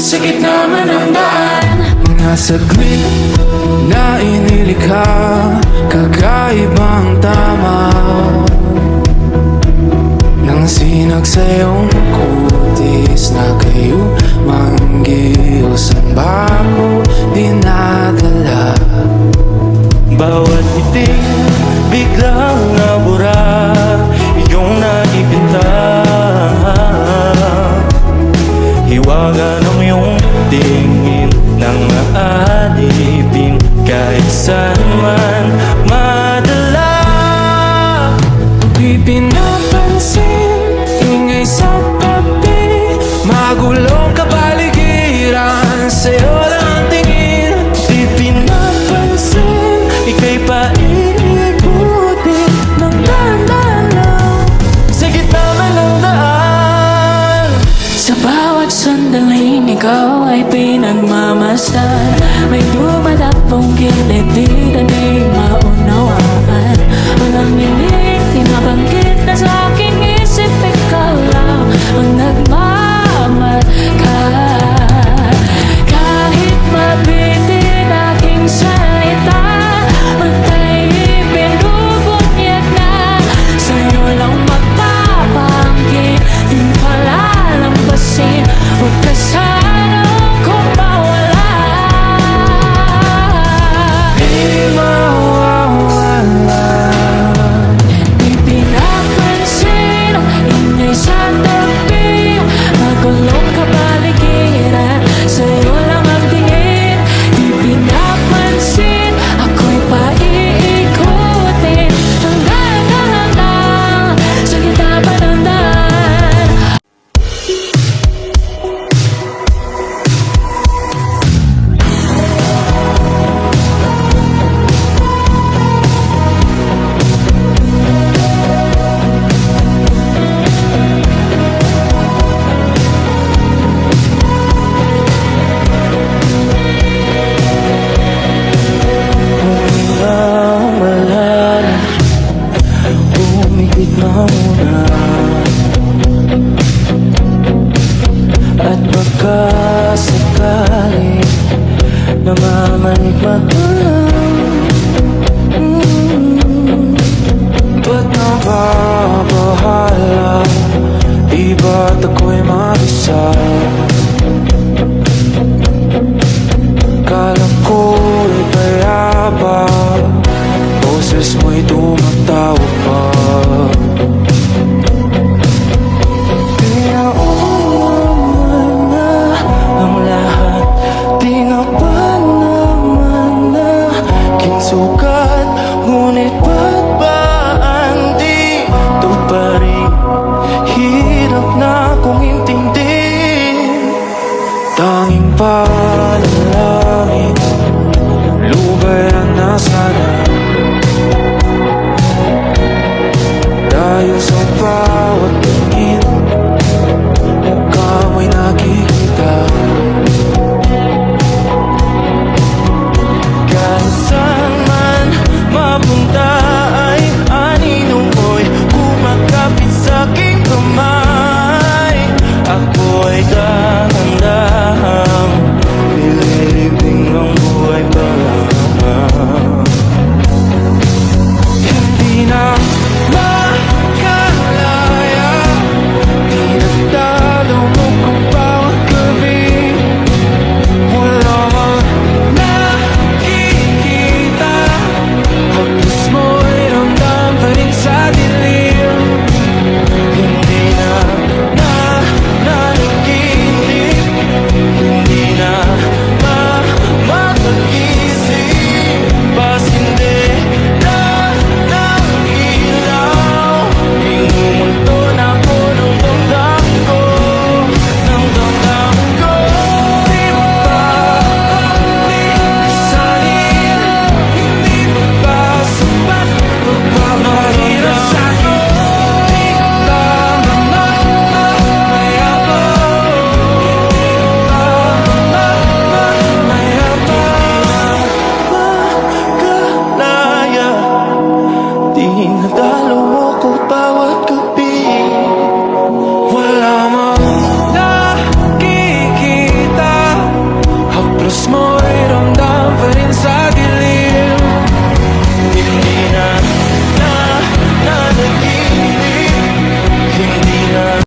sa gitna man ng daan. Mga saglit na inilikha, kakaibang tama nang sinag sa iyong kutis na kayo manggiyos ang bako dinadala. Bawat iting biglang nabura, iyong naipinta. Hiwaga ng iyong tingin nang maalipin kahit saan man madala. Di pinapansin, ingay sa tabi, magulong kapaligiran, sa'yo lang ang tingin. Di pinapansin, ika'y paikutin ng dahan-dahan sa gitna man ng daan. Sa bawat sandaling ikaw ay pinagmamasdan, may dumadapong gilid di na di maunawaan. Walang nilig, tinabanggit na sa aking isip, ikaw lang ang nagmamarka. Kahit mabitin aking salita, matay ipinubungyag na, sa'yo lang magpapangkin, di palalampasin, huwag ka sana kung mawala. Di mawawala. Di pinapansin ang ingay sa tabi, magulong kapaligiran, sa'yo lang ang tingin. Di pinapansin, ako'y paiikutin ng dahan-dahan sa gitna pa ng daan. Ang malalim, umikit na muna, at baka sakali namamaligmaan. Ba't nababahala? Di ba't ako'y mag-isa?